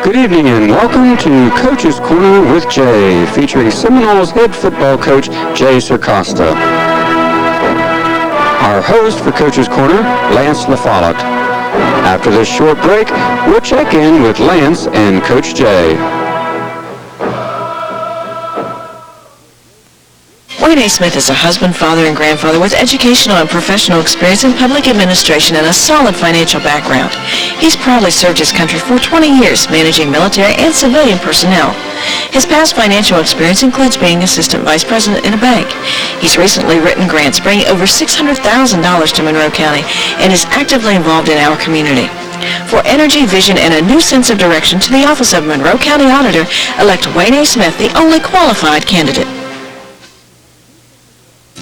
Good evening and welcome to Coach's Corner with Jay, featuring Seminoles head football coach Jay Circosta. Our host for Coach's Corner, Lance LaFollette. After this short break, we'll check in with Lance and Coach Jay. Wayne A. Smith is a husband, father, and grandfather with educational and professional experience in public administration and a solid financial background. He's proudly served his country for 20 years, managing military and civilian personnel. His past financial experience includes being assistant vice president in a bank. He's recently written grants bringing over $600,000 to Monroe County and is actively involved in our community. For energy, vision, and a new sense of direction to the office of Monroe County Auditor, elect Wayne A. Smith, the only qualified candidate.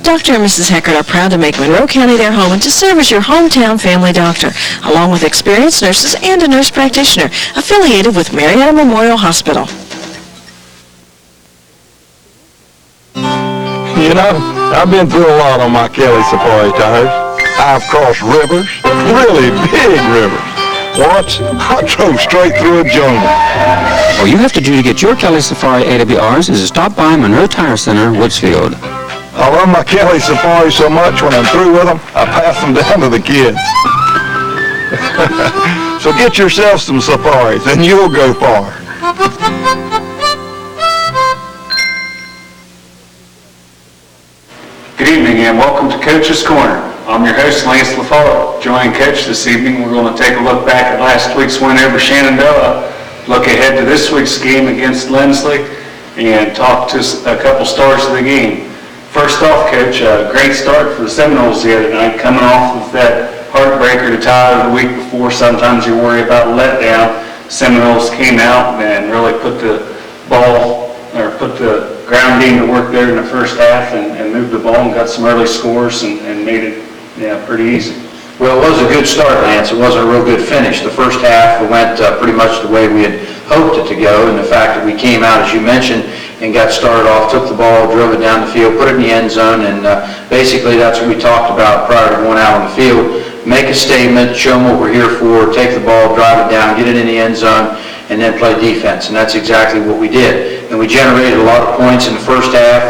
Dr. and Mrs. Heckert are proud to make Monroe County their home and to serve as your hometown family doctor, along with experienced nurses and a nurse practitioner affiliated with Marietta Memorial Hospital. You know, I've been through a lot on my Kelly safari tires. I've crossed rivers, really big rivers. Once, I drove straight through a jungle. All you have to do to get your Kelly Safari AWRs is to stop by Monroe Tire Center, Woodsfield. I love my Kelly Safari so much when I'm through with them, I pass them down to the kids. So get yourself some safaris and you'll go far. Good evening and welcome to Coach's Corner. I'm your host, Lance LaFollette. Joining Coach this evening, we're going to take a look back at last week's win over Shenandoah, look ahead to this week's game against Lindsley, and talk to a couple stars of the game. First off, Coach, a great start for the Seminoles the other night, coming off of that heartbreaker to tie the week before. Sometimes you worry about a letdown. Seminoles came out and really put the ground game to work there in the first half and moved the ball and got some early scores and made it pretty easy. Well, it was a good start, Lance. It wasn't a real good finish. The first half went pretty much the way we had hoped it to go, and the fact that we came out, as you mentioned, and got started off, took the ball, drove it down the field, put it in the end zone, and basically that's what we talked about prior to going out on the field. Make a statement, show them what we're here for, take the ball, drive it down, get it in the end zone, and then play defense, and that's exactly what we did. And we generated a lot of points in the first half.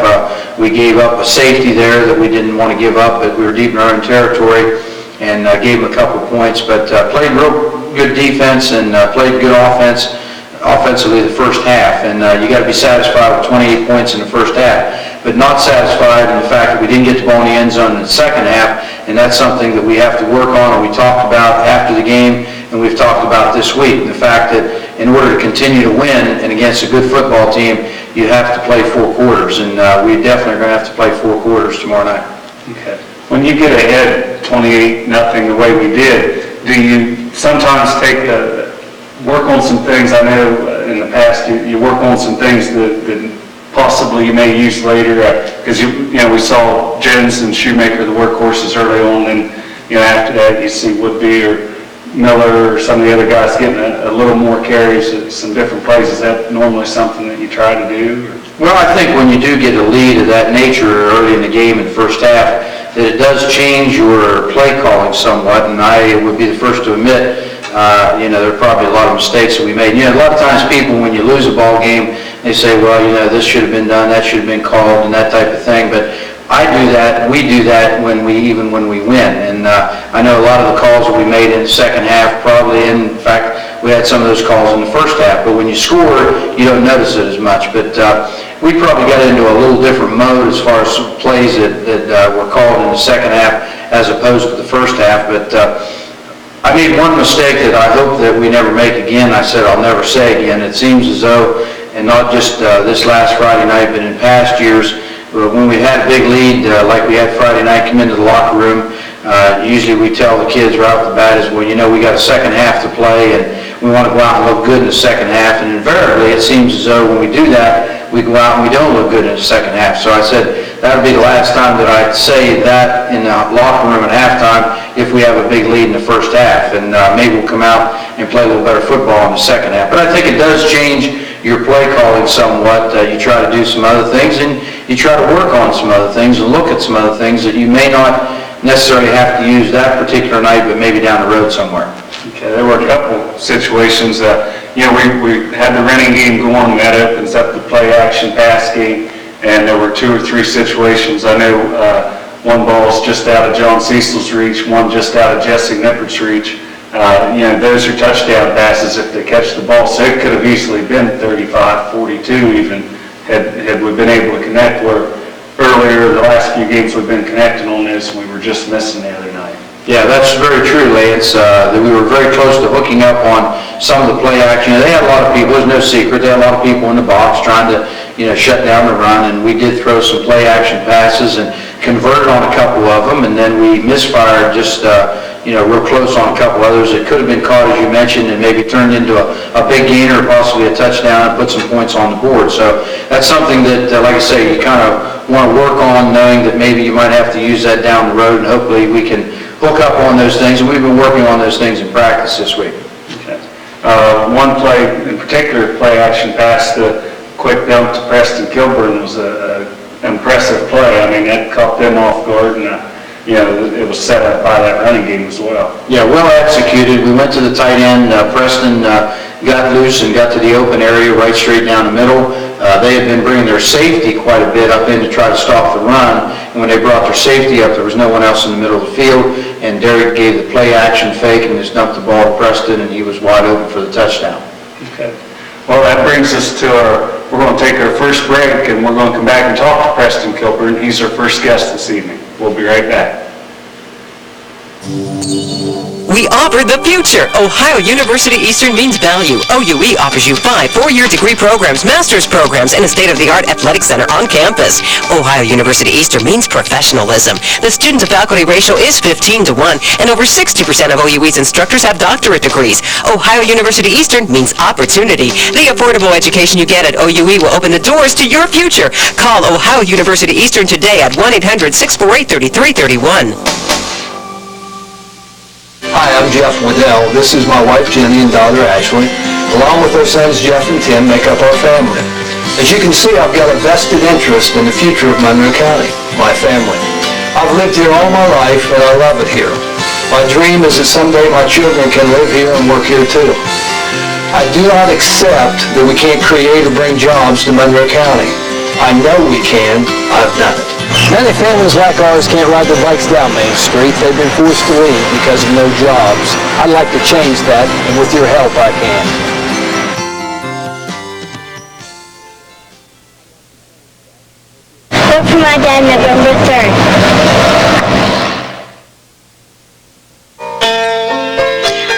We gave up a safety there that we didn't want to give up, but we were deep in our own territory, and gave them a couple of points, but played real good defense and played good offensively the first half, and you got to be satisfied with 28 points in the first half, but not satisfied in the fact that we didn't get the ball in the end zone in the second half, and that's something that we have to work on, and we talked about after the game, and we've talked about this week, and the fact that in order to continue to win and against a good football team, you have to play 4 quarters, and we definitely are going to have to play 4 quarters tomorrow night. Okay. When you get ahead 28-0 the way we did, do you sometimes work on some things? I know in the past you work on some things that possibly you may use later, because we saw Jones and Shoemaker, the workhorses, early on, and after that you see Woodby or Miller or some of the other guys getting a little more carries, some different plays. Is that normally something that you try to do? Well, I think when you do get a lead of that nature early in the game in the first half, that it does change your play calling somewhat, and I would be the first to admit, there are probably a lot of mistakes that we made. A lot of times people, when you lose a ball game, they say, well, this should have been done, that should have been called, and that type of thing, but I do that, we do that when we win, and I know a lot of the calls that we made in the second half, probably, in fact, we had some of those calls in the first half, but when you score, you don't notice it as much, but we probably got into a little different mode as far as plays that were called in the second half as opposed to the first half, but I made one mistake that I hope that we never make again. I said I'll never say again. It seems as though, and not just this last Friday night, but in past years, when we had a big lead, like we had Friday night, come into the locker room, usually we tell the kids right off the bat is, well, we got a second half to play, and we want to go out and look good in the second half, and invariably it seems as though when we do that, we go out and we don't look good in the second half. So I said that would be the last time that I'd say that in the locker room at halftime if we have a big lead in the first half, and maybe we'll come out and play a little better football in the second half. But I think it does change your play calling somewhat. You try to do some other things, and you try to work on some other things and look at some other things that you may not necessarily have to use that particular night, but maybe down the road somewhere. Okay, there were a couple situations that, we had the running game going, that opens up the play action pass game, and there were 2 or 3 situations. I know one ball's just out of John Cecil's reach, one just out of Jesse Nippert's reach. Those are touchdown passes if they catch the ball, so it could have easily been 35, 42 even, had we been able to connect, where earlier, the last few games we've been connecting on this, and we were just missing the other night. Yeah, that's very true, Lance. That we were very close to hooking up on some of the play action. They had a lot of people, there's no secret, they had a lot of people in the box trying to, shut down the run, and we did throw some play action passes and converted on a couple of them, and then we misfired just, real close on a couple others. It could have been caught, as you mentioned, and maybe turned into a big gain or possibly a touchdown and put some points on the board. So that's something that, like I say, you kind of want to work on, knowing that maybe you might have to use that down the road, and hopefully we can hook up on those things, and we've been working on those things in practice this week. Okay. One play, in particular, play action pass, the quick dump to Preston Kilburn was an impressive play. I mean, that caught them off guard, and it was set up by that running game as well. Yeah, well executed. We went to the tight end. Preston got loose and got to the open area right straight down the middle. They had been bringing their safety quite a bit up in to try to stop the run, and when they brought their safety up, there was no one else in the middle of the field, and Derek gave the play action fake and just dumped the ball to Preston, and he was wide open for the touchdown. Okay. Well, that brings us to we're going to take our first break, and we're going to come back and talk to Preston Kilburn. He's our first guest this evening. We'll be right back. We offer the future. Ohio University Eastern means value. OUE offers you 5 four-year degree programs, master's programs, and a state-of-the-art athletic center on campus. Ohio University Eastern means professionalism. The student-to-faculty ratio is 15 to 1, and over 60% of OUE's instructors have doctorate degrees. Ohio University Eastern means opportunity. The affordable education you get at OUE will open the doors to your future. Call Ohio University Eastern today at 1-800-648-3331. Hi, I'm Jeff Waddell. This is my wife Jenny and daughter Ashley. Along with our sons Jeff and Tim make up our family. As you can see, I've got a vested interest in the future of Monroe County, my family. I've lived here all my life and I love it here. My dream is that someday my children can live here and work here too. I do not accept that we can't create or bring jobs to Monroe County. I know we can. I've done it. Many families like ours can't ride their bikes down Main Street. They've been forced to leave because of no jobs. I'd like to change that, and with your help, I can. Vote for my dad November 3rd.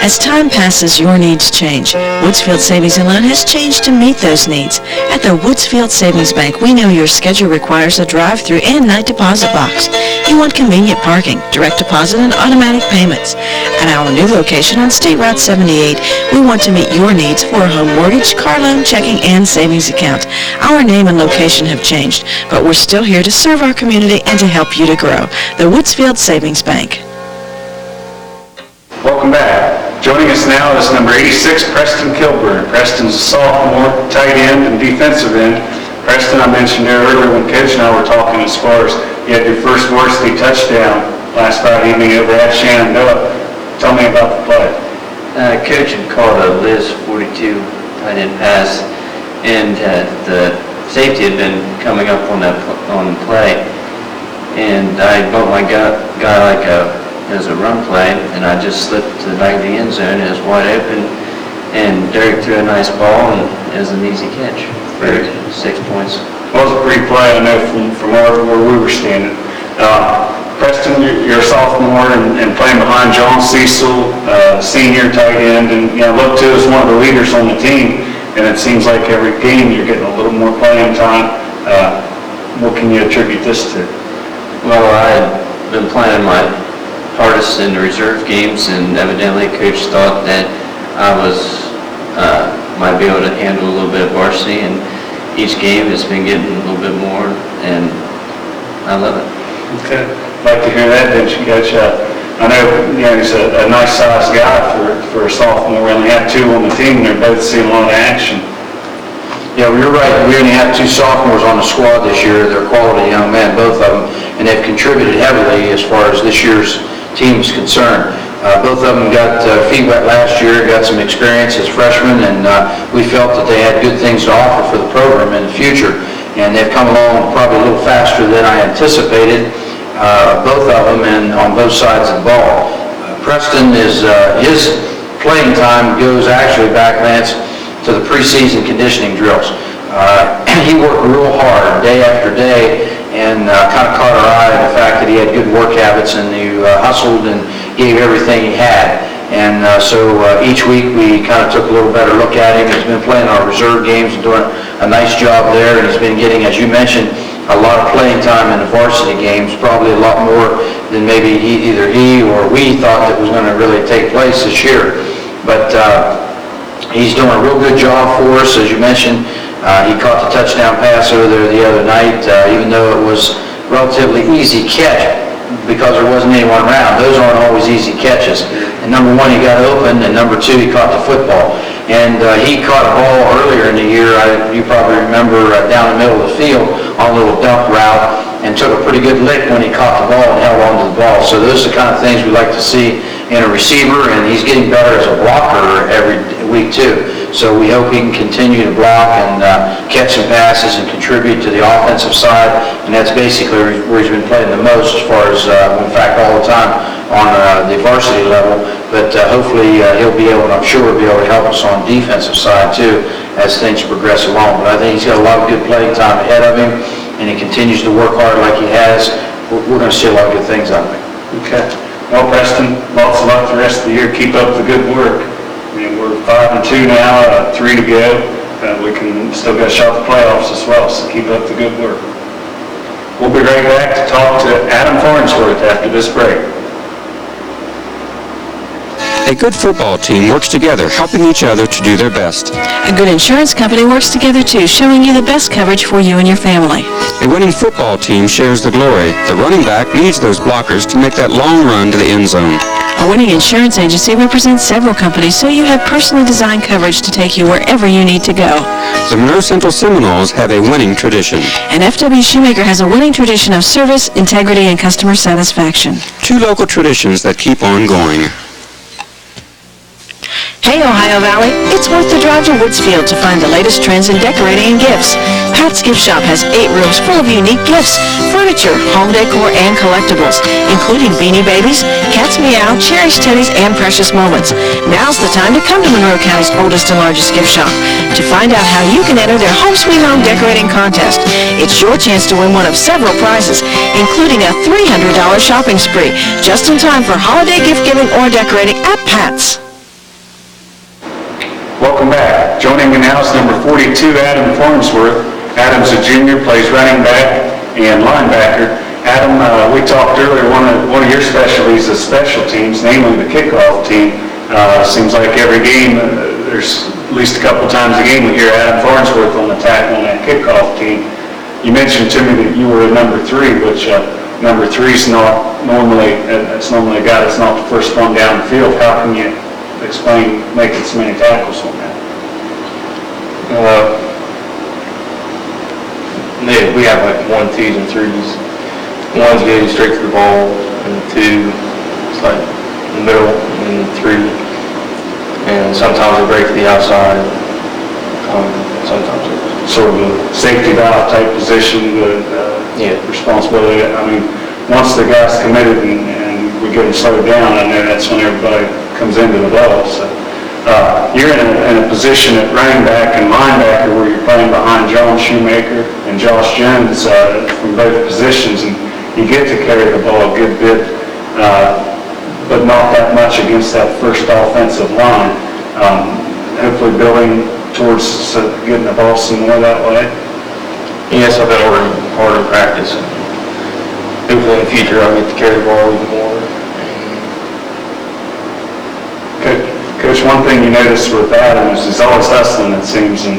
As time passes, your needs change. Woodsfield Savings and Loan has changed to meet those needs. At the Woodsfield Savings Bank, we know your schedule requires a drive-through and night deposit box. You want convenient parking, direct deposit, and automatic payments. At our new location on State Route 78, we want to meet your needs for a home mortgage, car loan, checking, and savings account. Our name and location have changed, but we're still here to serve our community and to help you to grow. The Woodsfield Savings Bank. Welcome back. Joining us now is number 86, Preston Kilburn. Preston's a sophomore, tight end, and defensive end. Preston, I mentioned there earlier when Coach and I were talking as far as you had your first varsity touchdown last Friday evening over at Shenandoah. Tell me about the play. Coach had called a Liz 42 tight end pass, and the safety had been coming up on the play, and I bumped my guy like as a run play, and I just slipped to the back of the end zone, and it was wide open, and Derek threw a nice ball, and it was an easy catch for 6 points. Well, it was a pretty play, I know, from where we were standing. Preston, you're a sophomore and playing behind John Cecil, senior tight end, and looked to as one of the leaders on the team, and it seems like every game you're getting a little more playing time. What can you attribute this to? Well, I had been playing my hardest in the reserve games, and evidently Coach thought that I might be able to handle a little bit of varsity, and each game has been getting a little bit more, and I love it. Okay, I'd like to hear that, don't you, Coach? I know he's a nice-sized guy for a sophomore. We only have 2 on the team, and they're both seeing a lot of action. Yeah, well, you're right. We only have 2 sophomores on the squad this year. They're quality young men, both of them, and they've contributed heavily as far as this year's team is concerned. Both of them got feet wet last year, got some experience as freshmen, and we felt that they had good things to offer for the program in the future. And they've come along probably a little faster than I anticipated, both of them, and on both sides of the ball. Preston is his playing time goes actually back, Lance, to the preseason conditioning drills. He worked real hard day after day, and kind of caught our eye in the fact that he had good work habits, and he hustled and gave everything he had. And so each week we kind of took a little better look at him. He's been playing our reserve games and doing a nice job there, and he's been getting, as you mentioned, a lot of playing time in the varsity games, probably a lot more than maybe either he or we thought that was going to really take place this year. But he's doing a real good job for us, as you mentioned. He caught the touchdown pass over there the other night, even though it was relatively easy catch because there wasn't anyone around. Those aren't always easy catches. And number one, he got open, and number two, he caught the football. And he caught a ball earlier in the year, you probably remember, down the middle of the field on a little dump route, and took a pretty good lick when he caught the ball and held on to the ball. So those are the kind of things we like to see in a receiver, and he's getting better as a blocker every week too. So we hope he can continue to block and catch some passes and contribute to the offensive side, and that's basically where he's been playing the most as far as, in fact, all the time on the varsity level. But hopefully he'll be able, and I'm sure he'll be able to help us on the defensive side too as things progress along. But I think he's got a lot of good playing time ahead of him, and he continues to work hard like he has. We're going to see a lot of good things out of him. Okay. Well, Preston, lots of luck the rest of the year. Keep up the good work. I mean, we're 5-2 now, 3 to go. We can still get a shot at the playoffs as well, so keep up the good work. We'll be right back to talk to Adam Farnsworth after this break. A good football team works together, helping each other to do their best. A good insurance company works together too, showing you the best coverage for you and your family. A winning football team shares the glory. The running back needs those blockers to make that long run to the end zone. A winning insurance agency represents several companies, so you have personally designed coverage to take you wherever you need to go. The Monroe Central Seminoles have a winning tradition. And FW Shoemaker has a winning tradition of service, integrity, and customer satisfaction. Two local traditions that keep on going. Hey, Ohio Valley, it's worth the drive to Woodsfield to find the latest trends in decorating and gifts. Pat's Gift Shop has 8 rooms full of unique gifts, furniture, home decor, and collectibles, including Beanie Babies, Cats Meow, Cherished Teddies, and Precious Moments. Now's the time to come to Monroe County's oldest and largest gift shop to find out how you can enter their Home Sweet Home decorating contest. It's your chance to win one of several prizes, including a $300 shopping spree, just in time for holiday gift giving or decorating at Pat's. Welcome back. Joining me now is number 42, Adam Farnsworth. Adam's a junior, plays running back and linebacker. Adam, we talked earlier, one of your specialties is special teams, namely the kickoff team. Seems like every game, there's at least a couple times a game we hear Adam Farnsworth on the tackle on that kickoff team. You mentioned to me that you were a number 3, which number 3 is not normally, it's normally a guy that's not the first one down the field. How can you explain making so many tackles on that? We have like 1, 2s, and 3s. 1's getting straight to the ball, and 2 it's like in the middle, and 3. And sometimes they break to the outside. Sometimes it's Sort of a safety valve type position, responsibility. I mean, once the guy's committed and we get him slowed down, I know that's when everybody comes into the ball. So you're in a position at running back and linebacker where you're playing behind John Shoemaker and Josh Jones from both positions, and you get to carry the ball a good bit, but not that much against that first offensive line. Hopefully building towards getting the ball some more that way. Yes, I've been working hard in practice. Hopefully in the future I'll get to carry the ball even more. Coach, one thing you notice with Adam is he's always hustling, it seems, and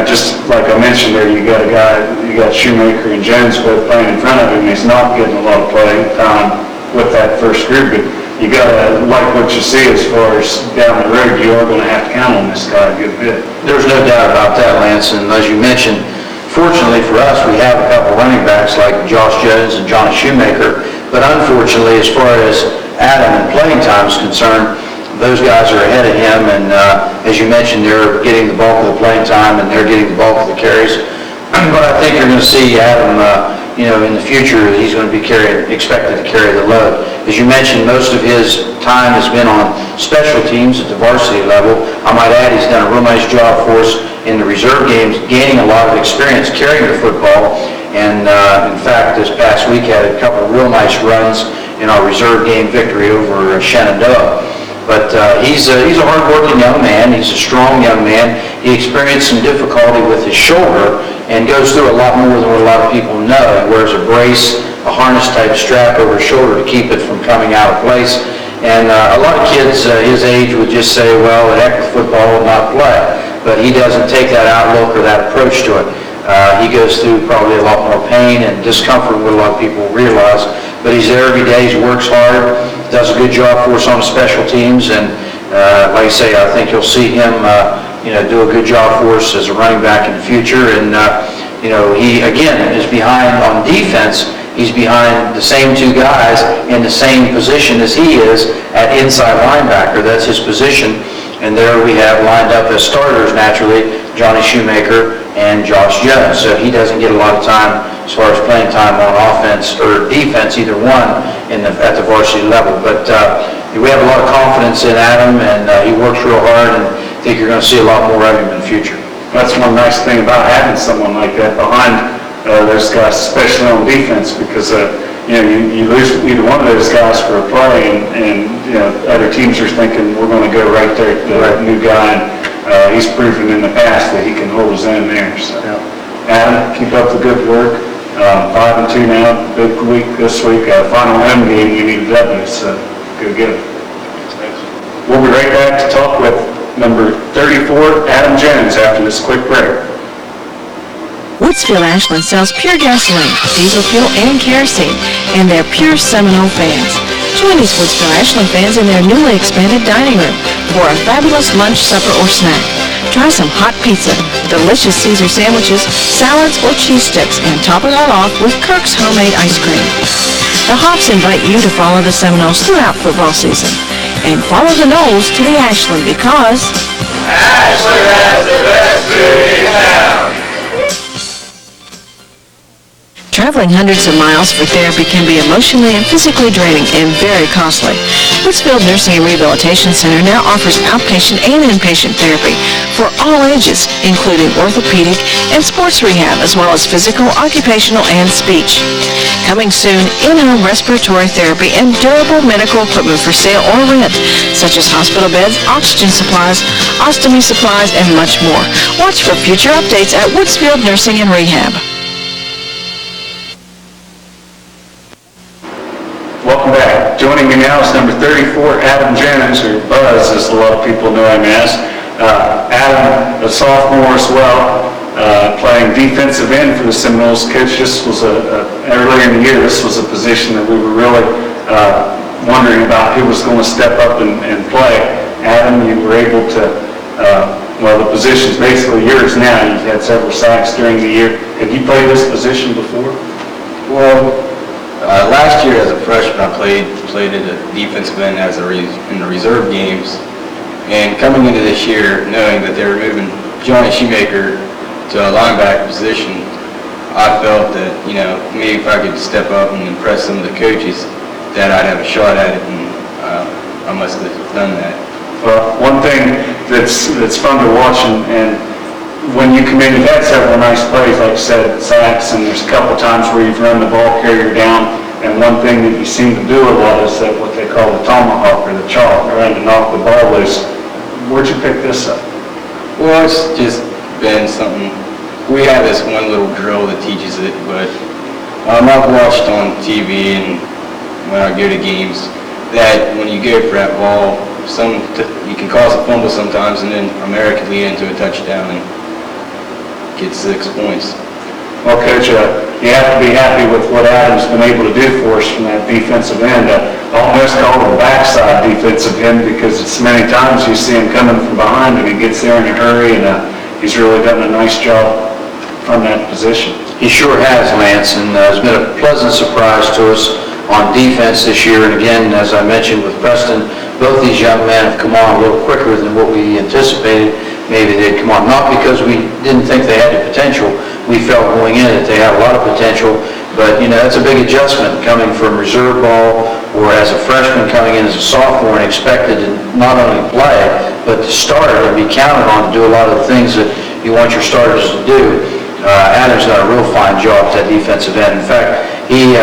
just like I mentioned there, you got Shoemaker and Jones both playing in front of him. He's not getting a lot of playing time with that first group, but you gotta like what you see as far as down the road. You are going to have to count on this guy a good bit. There's no doubt about that, Lance, and as you mentioned, fortunately for us, we have a couple running backs like Josh Jones and Johnny Shoemaker, but unfortunately, as far as Adam and playing time is concerned, those guys are ahead of him, and as you mentioned, they're getting the bulk of the playing time, and they're getting the bulk of the carries. But I think you're going to see Adam, in the future, he's going to be expected to carry the load. As you mentioned, most of his time has been on special teams at the varsity level. I might add, he's done a real nice job for us in the reserve games, gaining a lot of experience carrying the football. And in fact, this past week had a couple of real nice runs in our reserve game victory over Shenandoah. But he's a hard-working young man. He's a strong young man. He experienced some difficulty with his shoulder and goes through a lot more than what a lot of people know. He wears a brace, a harness-type strap over his shoulder to keep it from coming out of place. And a lot of kids his age would just say, well, the heck with football and not play. But he doesn't take that outlook or that approach to it. He goes through probably a lot more pain and discomfort than what a lot of people realize. But he's there every day. He works hard, does a good job for us on special teams. And like I say, I think you'll see him do a good job for us as a running back in the future. And, he, again, is behind on defense. He's behind the same two guys in the same position as he is at inside linebacker. That's his position. And there we have lined up as starters, naturally, Johnny Shoemaker and Josh Jones. So he doesn't get a lot of time as far as playing time on offense or defense, either one, at the varsity level. But we have a lot of confidence in Adam, and he works real hard, and I think you're going to see a lot more of him in the future. That's one nice thing about having someone like that behind those guys, especially on defense, because you lose either one of those guys for a play, and other teams are thinking we're going to go right there to the new guy, and he's proven in the past that he can hold his own there. So, Adam, keep up the good work. 5-2 now, big week this week. Final home game, we need a W, so go get it. We'll be right back to talk with number 34, Adam Jones, after this quick break. Woodsville Ashland sells pure gasoline, diesel fuel, and kerosene, and they're pure Seminole fans. Join these Woodsville Ashland fans in their newly expanded dining room for a fabulous lunch, supper, or snack. Try some hot pizza, delicious Caesar sandwiches, salads, or cheese sticks, and top it all off with Kirk's homemade ice cream. The Hops invite you to follow the Seminoles throughout football season. And follow the Noles to the Ashland because Ashland has the best food in town. traveling hundreds of miles for therapy can be emotionally and physically draining and very costly. Woodsville Nursing and Rehabilitation Center now offers outpatient and inpatient therapy for all ages, including orthopedic and sports rehab, as well as physical, occupational, and speech. Coming soon, in-home respiratory therapy and durable medical equipment for sale or rent, such as hospital beds, oxygen supplies, ostomy supplies, and much more. Watch for future updates at Woodsville Nursing and Rehab. Welcome back. Joining me now is number 34, Adam Jones, or Buzz, as a lot of people know him as. Adam, a sophomore as well, playing defensive end for the Seminoles. Coach, this was earlier in the year, this was a position that we were really wondering about who was going to step up and play. Adam, you were able to, the position's basically yours now. You've had several sacks during the year. Have you played this position before? Well, last year as a freshman, I played at a defensive end in the reserve games. And coming into this year, knowing that they were moving Johnny Shoemaker to a linebacker position, I felt that, maybe if I could step up and impress some of the coaches, that I'd have a shot at it, and I must have done that. Well, one thing that's fun to watch, and when you come in, you've had several nice plays, like you said, sacks, and there's a couple times where you've run the ball carrier down, and one thing that you seem to do a lot is that what they call the tomahawk or the chalk, trying to knock the ball loose. Where'd you pick this up? Well, it's just been something. We have this one little drill that teaches it, but I've watched on TV and when I go to games that when you go for that ball, you can cause a fumble sometimes, and then America lead into a touchdown and get 6 points. Well, Coach, you have to be happy with what Adam's been able to do for us from that defensive end. Almost called a backside defensive end because it's many times you see him coming from behind and he gets there in a hurry, and he's really done a nice job from that position. He sure has, Lance, and it's been a pleasant surprise to us on defense this year. And again, as I mentioned with Preston, both these young men have come on a little quicker than what we anticipated. Maybe they'd come on, not because we didn't think they had the potential. We felt going in that they had a lot of potential, but that's a big adjustment coming from reserve ball or as a freshman coming in as a sophomore and expected to not only play, but to start and be counted on to do a lot of the things that you want your starters to do. Adam's done a real fine job at that defensive end. In fact, he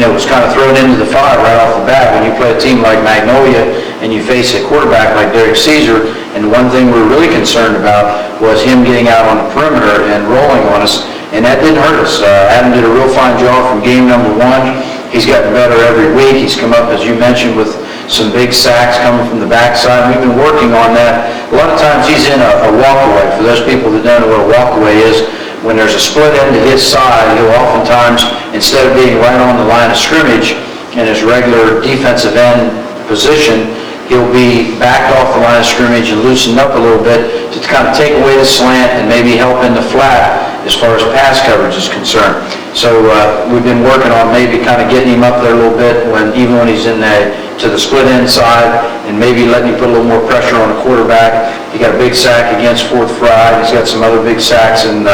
was kind of thrown into the fire right off the bat when you play a team like Magnolia and you face a quarterback like Derek Caesar. And one thing we were really concerned about was him getting out on the perimeter and rolling on us, and that didn't hurt us. Adam did a real fine job from game number one. He's gotten better every week. He's come up, as you mentioned, with some big sacks coming from the backside. We've been working on that. A lot of times he's in a walkaway. For those people that don't know what a walkaway is, when there's a split end to his side, he'll oftentimes, instead of being right on the line of scrimmage in his regular defensive end position, he'll be backed off the line of scrimmage and loosened up a little bit to kind of take away the slant and maybe help in the flat as far as pass coverage is concerned. So we've been working on maybe kind of getting him up there a little bit even when he's in to the split end side, and maybe letting him put a little more pressure on the quarterback. He got a big sack against Fort Fry. He's got some other big sacks, and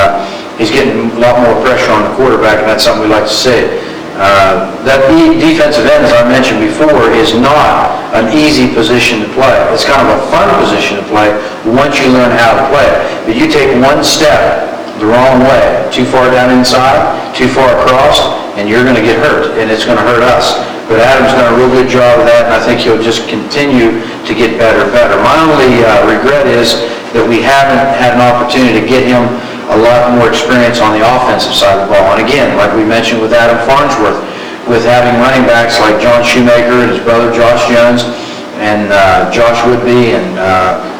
he's getting a lot more pressure on the quarterback, and that's something we like to see. That defensive end, as I mentioned before, is not an easy position to play. It's kind of a fun position to play once you learn how to play it. But you take one step the wrong way, too far down inside, too far across, and you're going to get hurt, and it's going to hurt us. But Adam's done a real good job of that, and I think he'll just continue to get better and better. My only regret is that we haven't had an opportunity to get him a lot more experience on the offensive side of the ball. And again, like we mentioned with Adam Farnsworth, with having running backs like John Shoemaker and his brother Josh Jones and Josh Woodby and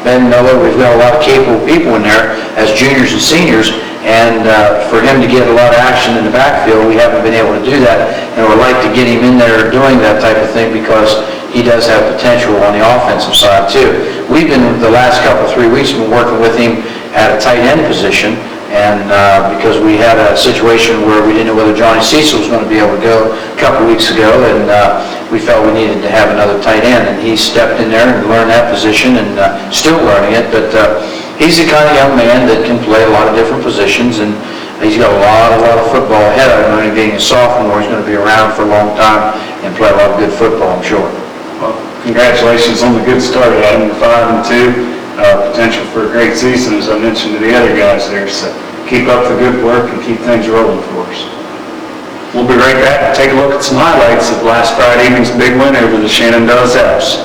Ben Miller, we've got a lot of capable people in there as juniors and seniors. And for him to get a lot of action in the backfield, we haven't been able to do that. And we'd like to get him in there doing that type of thing because he does have potential on the offensive side too. We've been, the last 3 weeks, been working with him at a tight end position. And because we had a situation where we didn't know whether Johnny Cecil was going to be able to go a couple weeks ago, and we felt we needed to have another tight end. And he stepped in there and learned that position, and still learning it. But he's the kind of young man that can play a lot of different positions, and he's got a lot of football ahead of him. Only being a sophomore, he's going to be around for a long time and play a lot of good football, I'm sure. Well, congratulations on the good start, Adam. 5-2. Potential for a great season, as I mentioned to the other guys there. So keep up the good work and keep things rolling for us. We'll be right back to take a look at some highlights of last Friday evening's big win over the Shenandoah Zaps.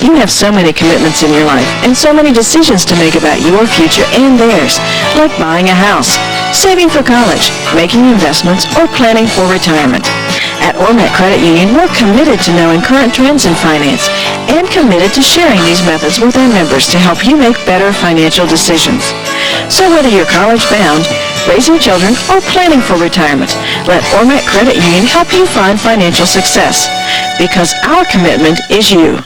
You have so many commitments in your life and so many decisions to make about your future and theirs, like buying a house, saving for college, making investments, or planning for retirement. At Ormet Credit Union, we're committed to knowing current trends in finance and committed to sharing these methods with our members to help you make better financial decisions. So whether you're college-bound, raising children, or planning for retirement, let Ormet Credit Union help you find financial success, because our commitment is you.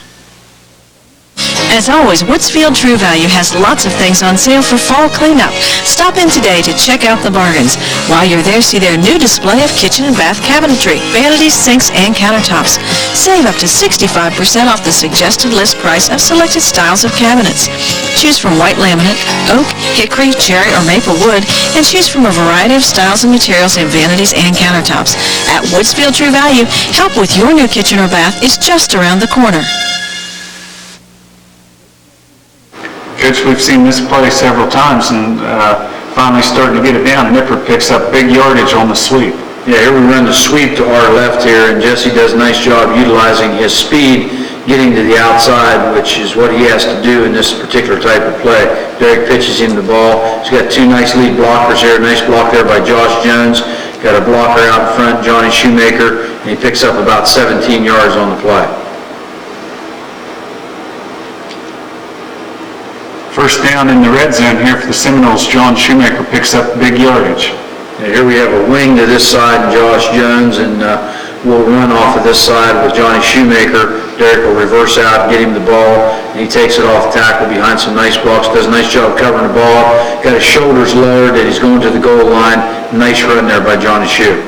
As always, Woodsfield True Value has lots of things on sale for fall cleanup. Stop in today to check out the bargains. While you're there, see their new display of kitchen and bath cabinetry, vanities, sinks, and countertops. Save up to 65% off the suggested list price of selected styles of cabinets. Choose from white laminate, oak, hickory, cherry, or maple wood, and choose from a variety of styles and materials in vanities and countertops. At Woodsfield True Value, help with your new kitchen or bath is just around the corner. Coach, we've seen this play several times and finally starting to get it down. Nipper picks up big yardage on the sweep. Yeah, here we run the sweep to our left here, and Jesse does a nice job utilizing his speed, getting to the outside, which is what he has to do in this particular type of play. Derek pitches him the ball. He's got two nice lead blockers here. Nice block there by Josh Jones. Got a blocker out in front, Johnny Shoemaker, and he picks up about 17 yards on the play. First down in the red zone here for the Seminoles. John Shoemaker picks up big yardage. And here we have a wing to this side, Josh Jones, and we'll run off of this side with Johnny Shoemaker. Derek will reverse out, get him the ball, and he takes it off tackle behind some nice blocks. Does a nice job covering the ball. Got his shoulders lowered, and he's going to the goal line. Nice run there by Johnny Shoe.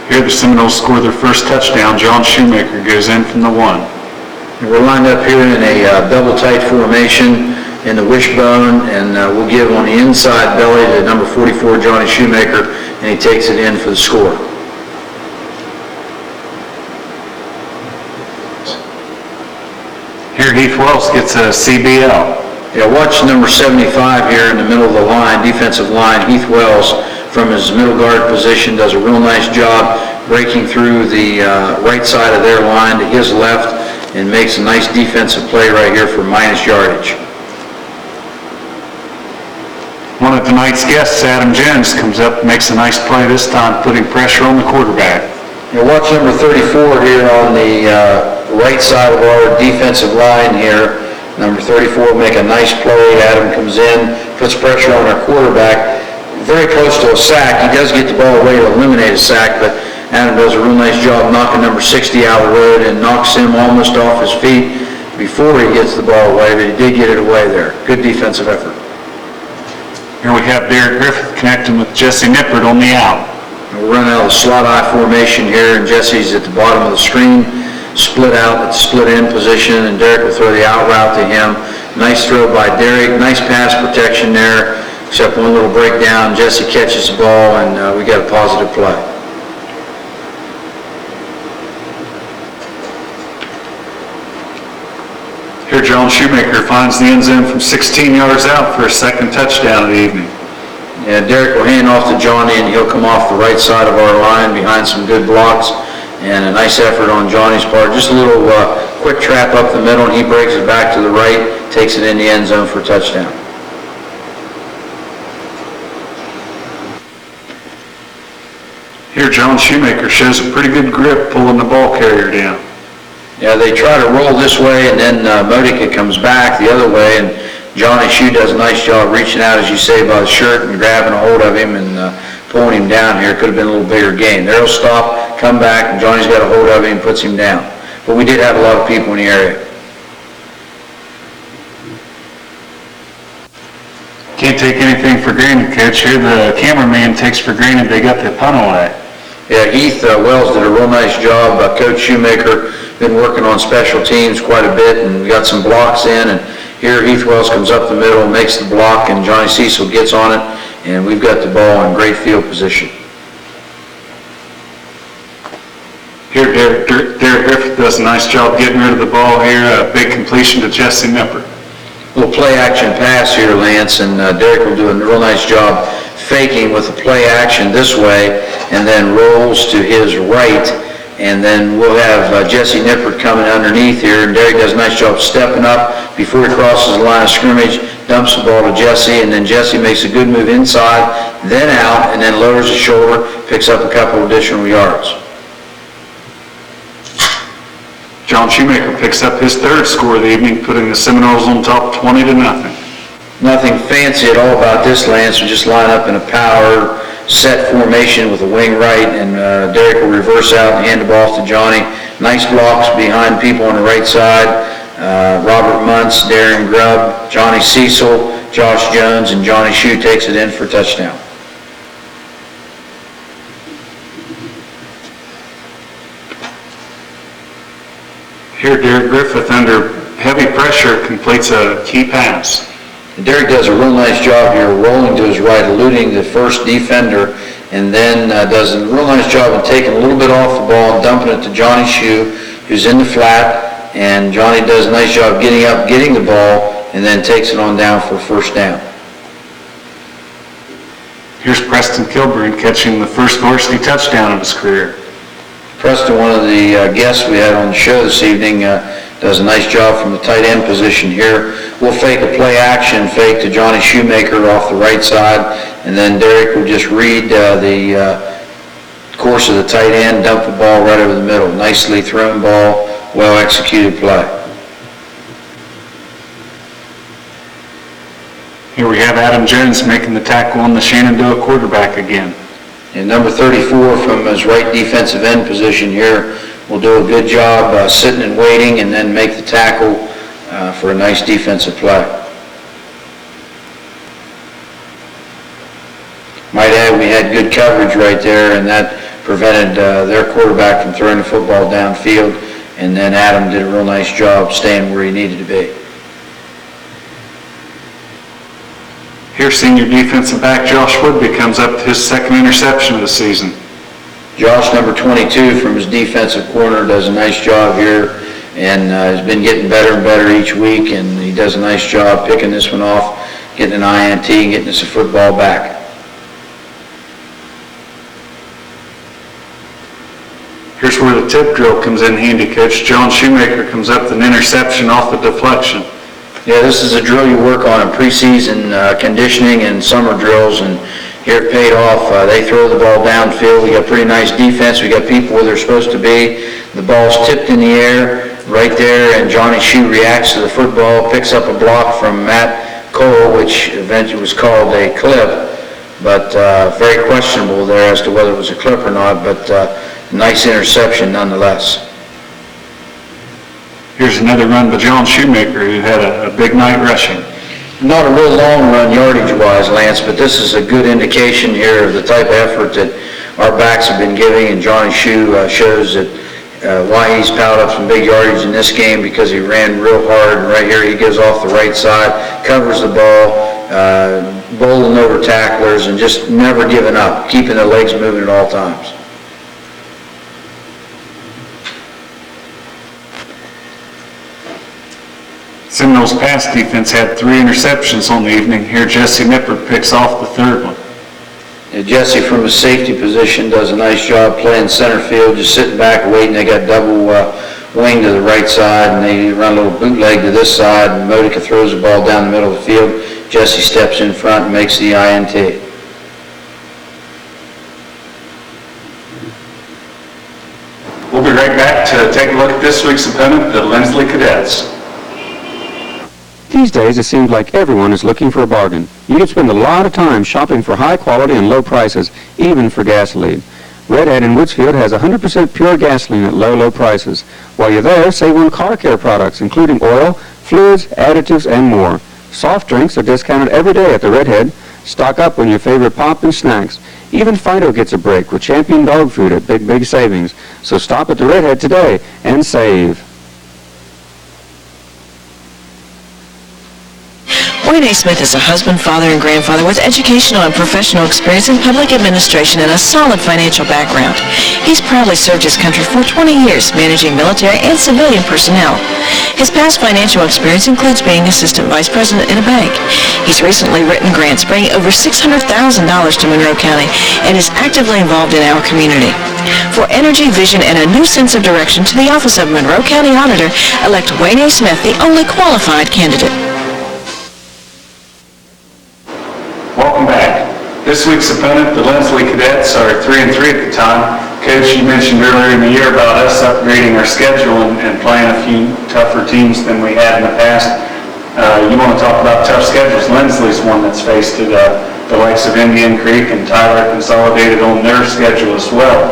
Here the Seminoles score their first touchdown. John Shoemaker goes in from the 1. And we're lined up here in a double tight formation in the wishbone, and we'll give on the inside belly to number 44, Johnny Shoemaker, and he takes it in for the score. Here Heath Wells gets a CBL. Yeah, watch number 75 here in the middle of the line, defensive line, Heath Wells, from his middle guard position, does a real nice job breaking through the right side of their line to his left and makes a nice defensive play right here for minus yardage. One of tonight's guests, Adam Jones, comes up and makes a nice play this time, putting pressure on the quarterback. You watch number 34 here on the right side of our defensive line here. Number 34 will make a nice play. Adam comes in, puts pressure on our quarterback. Very close to a sack. He does get the ball away to eliminate a sack, but Adam does a real nice job knocking number 60 out of the road and knocks him almost off his feet before he gets the ball away, but he did get it away there. Good defensive effort. Here we have Derek Griffith connecting with Jesse Nippert on the out. We're running out of the slot eye formation here, and Jesse's at the bottom of the screen, split out at the split end position, and Derek will throw the out route to him. Nice throw by Derek, nice pass protection there, except one little breakdown. Jesse catches the ball, and we got a positive play. Here John Shoemaker finds the end zone from 16 yards out for a second touchdown of the evening. Yeah, Derek will hand off to Johnny, and he'll come off the right side of our line behind some good blocks, and a nice effort on Johnny's part. Just a little quick trap up the middle, and he breaks it back to the right, takes it in the end zone for a touchdown. Here John Shoemaker shows a pretty good grip pulling the ball carrier down. Yeah, they try to roll this way, and then Modica comes back the other way, and Johnny Shue does a nice job reaching out, as you say, by the shirt and grabbing a hold of him and pulling him down here. Could have been a little bigger gain. There'll stop, come back, and Johnny's got a hold of him and puts him down. But we did have a lot of people in the area. Can't take anything for granted, Coach. Here the cameraman takes for granted they got the punt away. Yeah, Heath Wells did a real nice job. Coach Shoemaker been working on special teams quite a bit and got some blocks in. And here Heath Wells comes up the middle, makes the block, and Johnny Cecil gets on it. And we've got the ball in great field position. Here Derek Griffith does a nice job getting rid of the ball here. A big completion to Jesse Nippert. Little play action pass here, Lance, and Derek will do a real nice job faking with the play action this way, and then rolls to his right, and then we'll have Jesse Nippert coming underneath here, and Derek does a nice job stepping up before he crosses the line of scrimmage, dumps the ball to Jesse, and then Jesse makes a good move inside, then out, and then lowers his shoulder, picks up a couple additional yards. John Shoemaker picks up his third score of the evening, putting the Seminoles on top 20-0. Nothing fancy at all about this, Lance. We just line up in a power set formation with a wing right, and Derek will reverse out and hand the ball off to Johnny. Nice blocks behind people on the right side. Robert Muntz, Darren Grubb, Johnny Cecil, Josh Jones, and Johnny Shue takes it in for a touchdown. Here Derek Griffith, under heavy pressure, completes a key pass. And Derek does a real nice job here, rolling to his right, eluding the first defender, and then does a real nice job of taking a little bit off the ball and dumping it to Johnny Shue, who's in the flat, and Johnny does a nice job getting up, getting the ball, and then takes it on down for a first down. Here's Preston Kilburn catching the first varsity touchdown of his career. Preston, one of the guests we had on the show this evening, does a nice job from the tight end position here. We'll fake a play action fake to Johnny Shoemaker off the right side, and then Derek will just read the course of the tight end, dump the ball right over the middle. Nicely thrown ball, well executed play. Here we have Adam Jones making the tackle on the Shenandoah quarterback again. And number 34 from his right defensive end position here will do a good job sitting and waiting and then make the tackle for a nice defensive play. Might add we had good coverage right there, and that prevented their quarterback from throwing the football downfield, and then Adam did a real nice job staying where he needed to be. Here, senior defensive back Josh Woodby comes up with his second interception of the season. Josh, number 22, from his defensive corner, does a nice job here and has been getting better and better each week, and he does a nice job picking this one off, getting an INT, and getting us a football back. Here's where the tip drill comes in handy, Coach. John Shoemaker comes up with an interception off the deflection. Yeah, this is a drill you work on in preseason conditioning and summer drills, and here it paid off. They throw the ball downfield. We got pretty nice defense. We got people where they're supposed to be. The ball's tipped in the air right there, and Johnny Shue reacts to the football, picks up a block from Matt Cole, which eventually was called a clip, but very questionable there as to whether it was a clip or not, but nice interception nonetheless. Here's another run by John Shoemaker, who had a big night rushing. Not a real long run yardage-wise, Lance, but this is a good indication here of the type of effort that our backs have been giving, and Johnny Shue shows that why he's piled up some big yardage in this game, because he ran real hard, and right here he goes off the right side, covers the ball, bowling over tacklers, and just never giving up, keeping the legs moving at all times. Seminoles pass defense had 3 interceptions on the evening. Here, Jesse Nippert picks off the third one. Yeah, Jesse, from his safety position, does a nice job playing center field, just sitting back waiting. They got double wing to the right side, and they run a little bootleg to this side, and Modica throws the ball down the middle of the field. Jesse steps in front and makes the INT. We'll be right back to take a look at this week's opponent, the Lindsley Cadets. These days, it seems like everyone is looking for a bargain. You can spend a lot of time shopping for high quality and low prices, even for gasoline. Redhead in Woodsfield has 100% pure gasoline at low, low prices. While you're there, save on car care products, including oil, fluids, additives, and more. Soft drinks are discounted every day at the Redhead. Stock up on your favorite pop and snacks. Even Fido gets a break with Champion dog food at big, big savings. So stop at the Redhead today and save. Wayne A. Smith is a husband, father, and grandfather with educational and professional experience in public administration and a solid financial background. He's proudly served his country for 20 years, managing military and civilian personnel. His past financial experience includes being assistant vice president in a bank. He's recently written grants bringing over $600,000 to Monroe County and is actively involved in our community. For energy, vision, and a new sense of direction to the office of Monroe County Auditor, elect Wayne A. Smith, the only qualified candidate. Welcome back. This week's opponent, the Lindsley Cadets, are 3-3 at the time. Coach, you mentioned earlier in the year about us upgrading our schedule and playing a few tougher teams than we had in the past. You want to talk about tough schedules. Lindsley's one that's faced the likes of Indian Creek and Tyler consolidated on their schedule as well.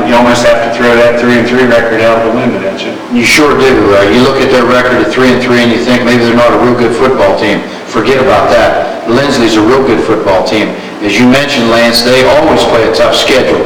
You almost have to throw that 3-3 record out of the window, don't you? You sure do. You look at their record at 3-3 and you think maybe they're not a real good football team. Forget about that. Lindsley's a real good football team. As you mentioned, Lance, they always play a tough schedule.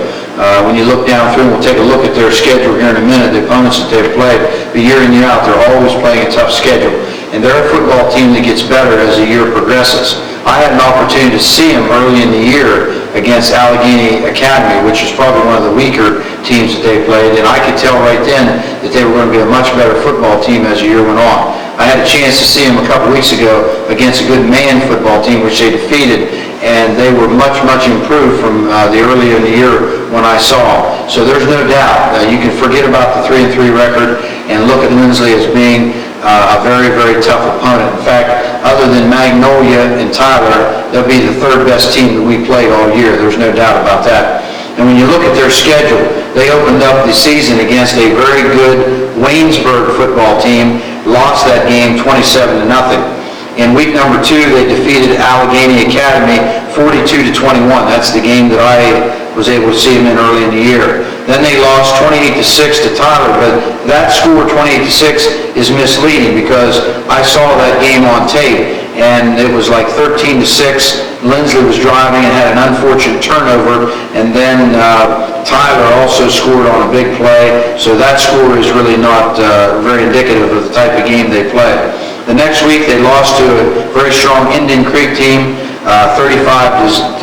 When you look down through, and we'll take a look at their schedule here in a minute, the opponents that they've played, but year in, year out, they're always playing a tough schedule. And they're a football team that gets better as the year progresses. I had an opportunity to see them early in the year against Allegheny Academy, which is probably one of the weaker teams that they played, and I could tell right then that they were going to be a much better football team as the year went on. I had a chance to see them a couple weeks ago against a good man football team, which they defeated, and they were much, much improved from the earlier in the year when I saw them. So there's no doubt. You can forget about the 3-3 record and look at Lindsley as being a very, very tough opponent. In fact, other than Magnolia and Tyler, they'll be the third best team that we played all year. There's no doubt about that. And when you look at their schedule, they opened up the season against a very good Waynesburg football team, lost that game 27-0. In week number 2, they defeated Allegheny Academy 42-21. That's the game that I was able to see them in early in the year. Then they lost 28-6 to Tyler, but that score 28-6 is misleading because I saw that game on tape, and it was like 13-6. Lindsley was driving and had an unfortunate turnover, and then Tyler also scored on a big play, so that score is really not very indicative of the type of game they play. The next week they lost to a very strong Indian Creek team, 35-0,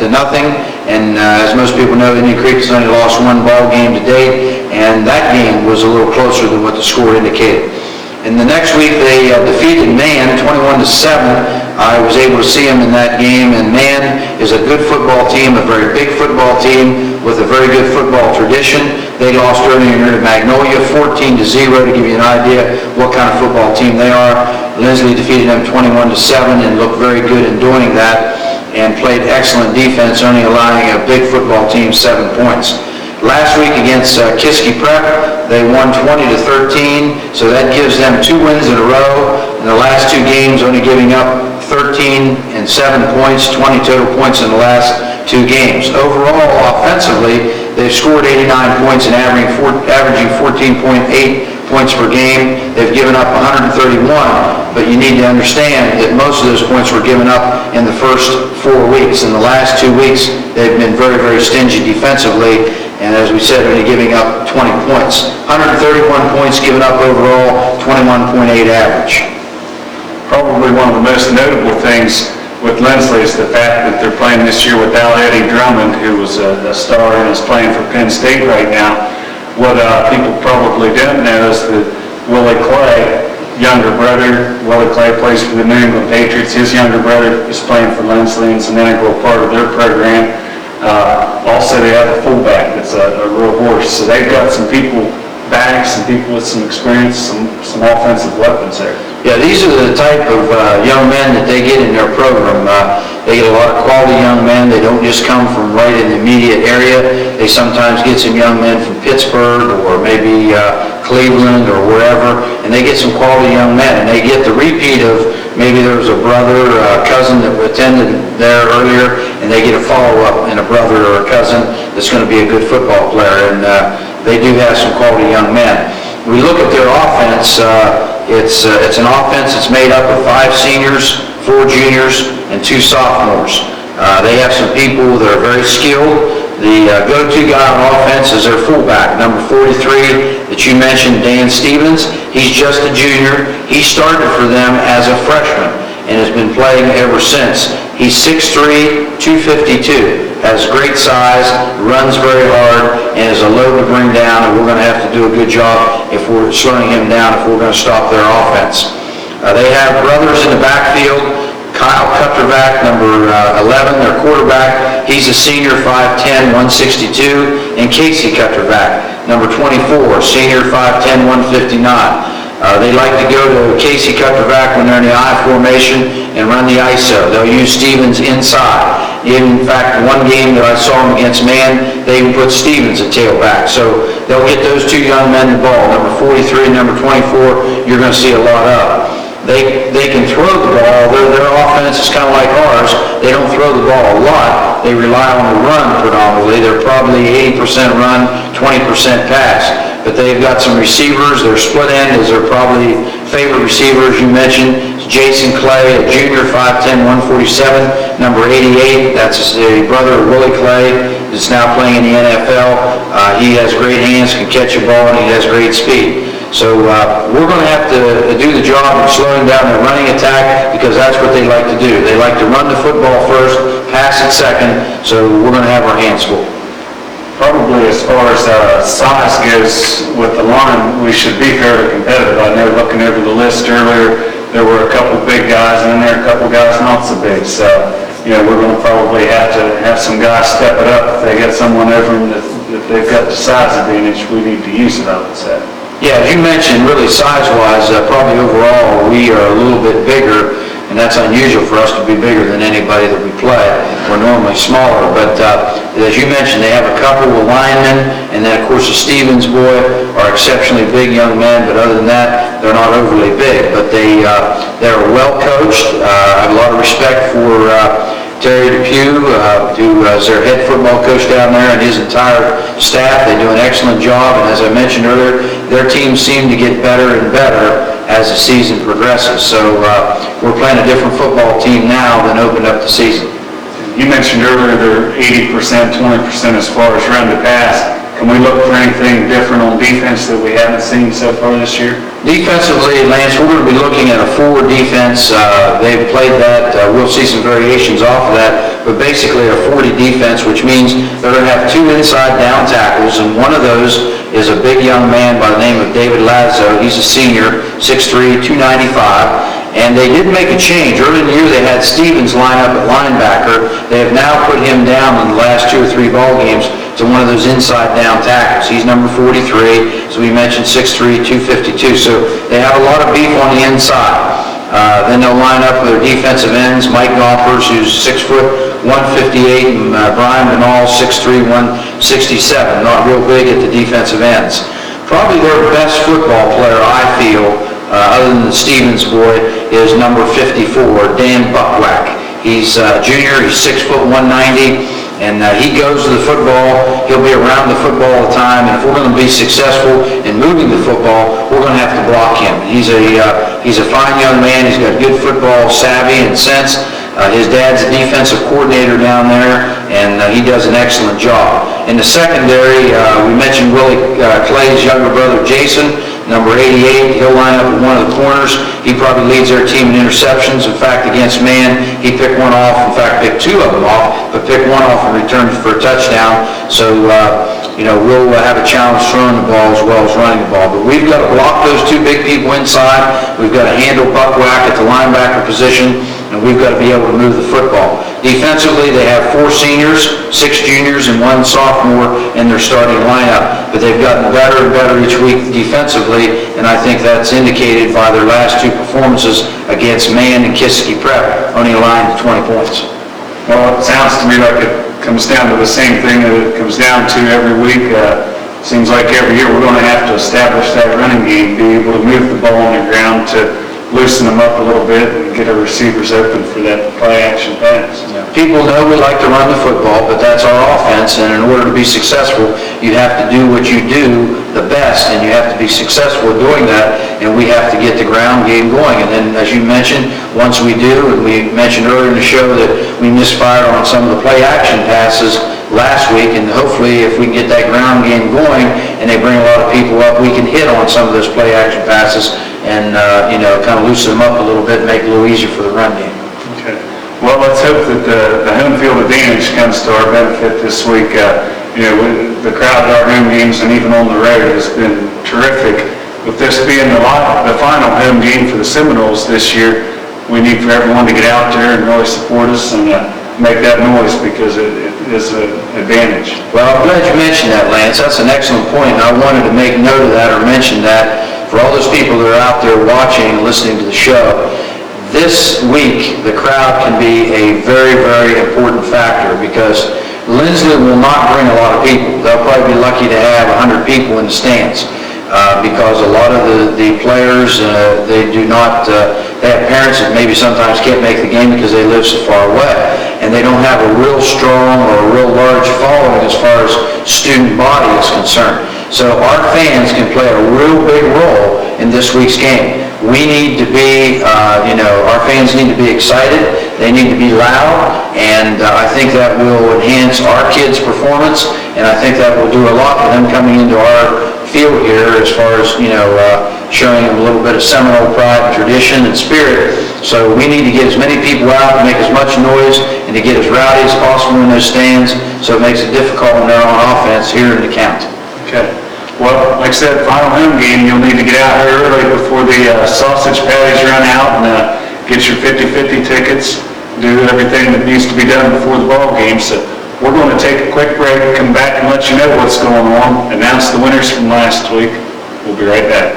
and as most people know, Indian Creek has only lost one ball game to date, and that game was a little closer than what the score indicated. And the next week they defeated Man 21-7. I was able to see them in that game, and Man is a good football team, a very big football team with a very good football tradition. They lost earlier to Magnolia 14-0 to give you an idea what kind of football team they are. Lindsley defeated them 21-7 and looked very good in doing that and played excellent defense, only allowing a big football team 7 points. Last week against Kiski Prep, they won 20-13, so that gives them 2 wins in a row. In the last 2 games, only giving up 13 and 7 points, 20 total points in the last 2 games. Overall, offensively, they've scored 89 points and averaging 14.8 points per game. They've given up 131, but you need to understand that most of those points were given up in the first 4 weeks. In the last 2 weeks, they've been very, very stingy defensively, and as we said, only giving up 20 points. 131 points given up overall, 21.8 average. Probably one of the most notable things with Lindsley is the fact that they're playing this year without Eddie Drummond, who was a star and is playing for Penn State right now. What people probably don't know is that Willie Clay, younger brother, Willie Clay plays for the New England Patriots. His younger brother is playing for Lindsley and is an integral part of their program. Also, they have a fullback that's a real horse. So they've got some people back, some people with some experience, some offensive weapons there. Yeah, these are the type of young men that they get in their program. They get a lot of quality young men. They don't just come from right in the immediate area. They sometimes get some young men from Pittsburgh or maybe Cleveland or wherever, and they get some quality young men. And they get the repeat of maybe there was a brother, a cousin that attended there earlier, and they get a follow-up and a brother or a cousin that's going to be a good football player. And they do have some quality young men. We look at their offense. It's an offense that's made up of 5 seniors, 4 juniors, and 2 sophomores. They have some people that are very skilled. The go-to guy on offense is their fullback, number 43 that you mentioned, Dan Stevens. He's just a junior. He started for them as a freshman and has been playing ever since. He's 6'3", 252, has great size, runs very hard, and is a load to bring down, and we're going to have to do a good job if we're slowing him down if we're going to stop their offense. They have brothers in the backfield. Kyle Cutterback, number 11, their quarterback. He's a senior, 5'10", 162. And Casey Cutterback, number 24, senior, 5'10", 159. They like to go to Casey Cutterback when they're in the I formation and run the ISO. They'll use Stevens inside. In fact, one game that I saw them against Man, they even put Stevens at tailback. So they'll get those 2 young men the ball, number 43 and number 24. You're going to see a lot of. They can throw the ball. Their offense is kind of like ours. They don't throw the ball a lot. They rely on the run predominantly. They're probably 80% run, 20% pass. But they've got some receivers. Their split end is their probably favorite receivers you mentioned. It's Jason Clay, a junior, 5'10", 147. Number 88, that's the brother of Willie Clay, is now playing in the NFL. He has great hands, can catch a ball, and he has great speed. So we're going to have to do the job of slowing down their running attack because that's what they like to do. They like to run the football first, pass it second, so we're going to have our hands full. Probably as far as size goes with the line, we should be fairly competitive. I know looking over the list earlier, there were a couple big guys in there, a couple guys not so big. So, we're going to probably have to have some guys step it up. If they get someone over them, if they've got the size advantage, we need to use it, I would say. Yeah, as you mentioned, really size-wise, probably overall we are a little bit bigger, and that's unusual for us to be bigger than anybody that we play. We're normally smaller, but as you mentioned, they have a couple of linemen, and then of course the Stevens boy are exceptionally big young men, but other than that, they're not overly big. But they're well coached. I have a lot of respect for Terry Depew, who is their head football coach down there, and his entire staff. They do an excellent job, and as I mentioned earlier, their teams seem to get better and better as the season progresses. So we're playing a different football team now than opened up the season. You mentioned earlier they're 80%, 20% as far as run to pass. Can we look for anything different on defense that we haven't seen so far this year? Defensively, Lance, we're going to be looking at a forward defense. They've played that. We'll see some variations off of that, but basically a 40 defense, which means they're going to have two inside down tackles, and one of those is a big young man by the name of David Lazo. He's a senior, 6'3", 295. And they did make a change. Early in the year, they had Stevens line up at linebacker. They have now put him down in the last 2 or 3 ball games to one of those inside down tackles. He's number 43, so we mentioned 6'3", 252. So they have a lot of beef on the inside. Then they'll line up with their defensive ends, Mike Gompers, who's 6 foot, 158, and Brian Benall, 6'3", 167. Not real big at the defensive ends. Probably their best football player, I feel, other than the Stevens boy, is number 54, Dan Buckwhack. He's a junior, he's 6 foot, 190, and he goes to the football. He'll be around the football all the time, and if we're going to be successful in moving the football, we're going to have to block him. He's a fine young man. He's got good football savvy and sense. His dad's a defensive coordinator down there, and he does an excellent job. In the secondary, we mentioned Willie Clay's younger brother, Jason, number 88. He'll line up at one of the corners. He probably leads their team in interceptions. In fact, against man, he picked one off. In fact, picked 2 of them off, but picked one off and returned for a touchdown. So, we'll have a challenge throwing the ball as well as running the ball. But we've got to block those 2 big people inside. We've got to handle Buckwhack at the linebacker position, and we've got to be able to move the football. Defensively, they have 4 seniors, 6 juniors, and 1 sophomore in their starting lineup. But they've gotten better and better each week defensively, and I think that's indicated by their last 2 performances against Man and Kissimmee Prep, only allowing 20 points. Well, it sounds to me like it comes down to the same thing that it comes down to every week. Seems like every year we're going to have to establish that running game, be able to move the ball on the ground to loosen them up a little bit and get our receivers open for that play-action pass. People know we like to run the football, but that's our offense, and in order to be successful, you have to do what you do the best, and you have to be successful doing that, and we have to get the ground game going. And then, as you mentioned, once we do, and we mentioned earlier in the show that we misfired on some of the play-action passes last week, and hopefully if we can get that ground game going and they bring a lot of people up, we can hit on some of those play-action passes and, kind of loosen them up a little bit and make it a little easier for the run game. Okay. Well, let's hope that the home field advantage comes to our benefit this week. The crowd at our home games and even on the road has been terrific. With this being the final home game for the Seminoles this year, we need for everyone to get out there and really support us and make that noise because it is an advantage. Well, I'm glad you mentioned that, Lance. That's an excellent point, and I wanted to make note of that or mention that for all those people that are out there watching and listening to the show. This week, the crowd can be a very, very important factor because Lindsley will not bring a lot of people. They'll probably be lucky to have 100 people in the stands because a lot of the players, they have parents that maybe sometimes can't make the game because they live so far away, and they don't have a real strong or a real large following as far as student body is concerned. So our fans can play a real big role in this week's game. We need to be, our fans need to be excited. They need to be loud, and I think that will enhance our kids' performance, and I think that will do a lot for them coming into our field here as far as, showing them a little bit of Seminole pride and tradition and spirit. So we need to get as many people out and make as much noise and to get as rowdy as possible in those stands so it makes it difficult when they're on offense here in the county. Okay. Well, like I said, final home game, you'll need to get out here early before the sausage patties run out and get your 50-50 tickets, do everything that needs to be done before the ball game. So we're going to take a quick break, come back and let you know what's going on, announce the winners from last week. We'll be right back.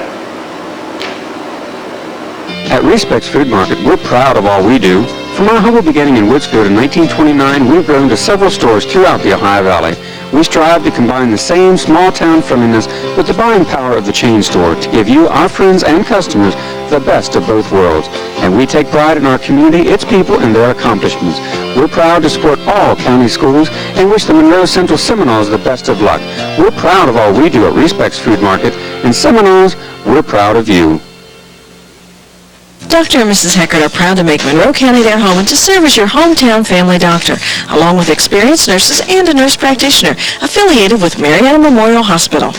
At Respect's Food Market, we're proud of all we do. From our humble beginning in Woodsfield in 1929, we've grown to several stores throughout the Ohio Valley. We strive to combine the same small-town friendliness with the buying power of the chain store to give you, our friends and customers, the best of both worlds. And we take pride in our community, its people, and their accomplishments. We're proud to support all county schools and wish the Monroe Central Seminoles the best of luck. We're proud of all we do at Respect's Food Market, and Seminoles, we're proud of you. Dr. and Mrs. Heckert are proud to make Monroe County their home and to serve as your hometown family doctor, along with experienced nurses and a nurse practitioner affiliated with Marietta Memorial Hospital.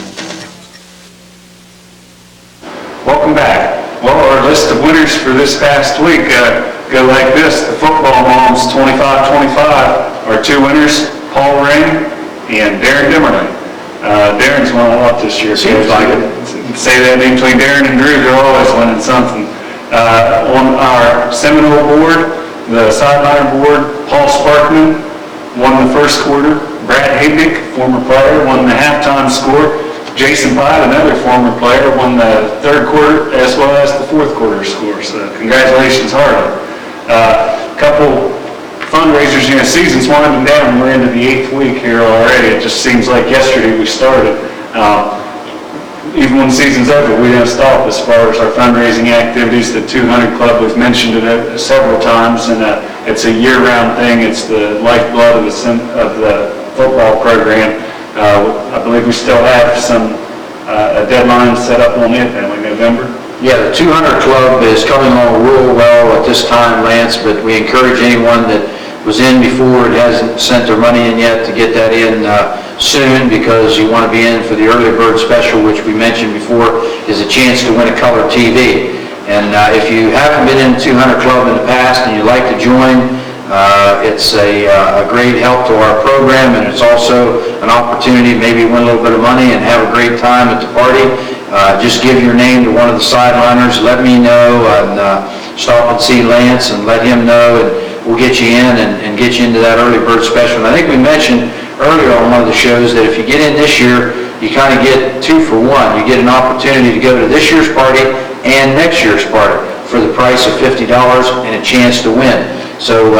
Welcome back. Well, our list of winners for this past week go like this. The football moms, 25-25, our two winners, Paul Ring and Darren Dimmerly. Darren's won a lot this year. Seems like it. Say that name between Darren and Drew, they're always winning something. On our Seminole board, the sideliner board, Paul Sparkman won the first quarter. Brad Haydick, former player, won the halftime score. Jason Pye, another former player, won the third quarter as well as the fourth quarter score. So congratulations, Harlan. A couple fundraisers, season's winding down. We're into the 8th week here already. It just seems like yesterday we started. Even when the season's over, we don't stop as far as our fundraising activities. The 200 Club, we've mentioned it several times, and it's a year-round thing. It's the lifeblood of the football program. I believe we still have a deadline set up on it, in November. Yeah, the 200 Club is coming along real well at this time, Lance, but we encourage anyone that was in before and hasn't sent their money in yet to get that in soon, because you want to be in for the early bird special, which we mentioned before is a chance to win a color TV. And if you haven't been in the 200 Club in the past and you'd like to join, it's a great help to our program, and it's also an opportunity to maybe win a little bit of money and have a great time at the party. Just give your name to one of the sideliners, let me know, and stop and see Lance and let him know, and we'll get you in and get you into that early bird special. And I think we mentioned earlier on one of the shows that if you get in this year, you kind of get 2 for 1. You get an opportunity to go to this year's party and next year's party for the price of $50 and a chance to win. So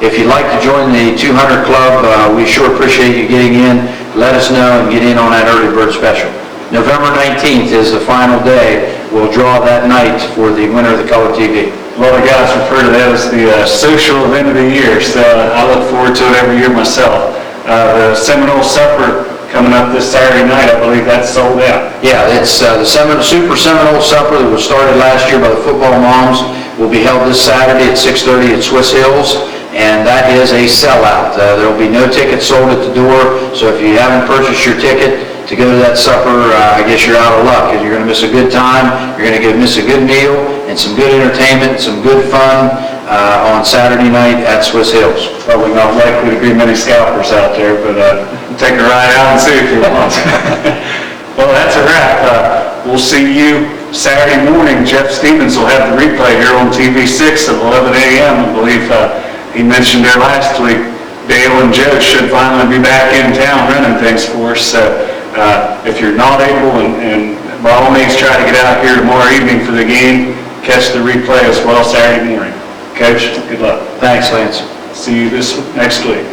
if you'd like to join the 200 Club, we sure appreciate you getting in. Let us know and get in on that early bird special. November 19th is the final day. We'll draw that night for the winner of the color TV. A lot of guys refer to that as the social event of the year, so I look forward to it every year myself. The Seminole Supper coming up this Saturday night, I believe that's sold out. Yeah, it's the Super Seminole Supper that was started last year by the football moms. Will be held this Saturday at 6:30 at Swiss Hills, and that is a sellout. There will be no tickets sold at the door, so if you haven't purchased your ticket to go to that supper, I guess you're out of luck, because you're going to miss a good time, you're going to miss a good meal, and some good entertainment, some good fun on Saturday night at Swiss Hills. Probably not likely to be many scalpers out there, but take a ride out and see if you want. Well, that's a wrap. We'll see you Saturday morning. Jeff Stevens will have the replay here on TV6 at 11 a.m. I believe he mentioned there last week. Dale and Joe should finally be back in town running things for us. If you're not able, and by all means try to get out here tomorrow evening for the game, catch the replay as well Saturday morning. Coach, good luck. Thanks, Lance. See you next week.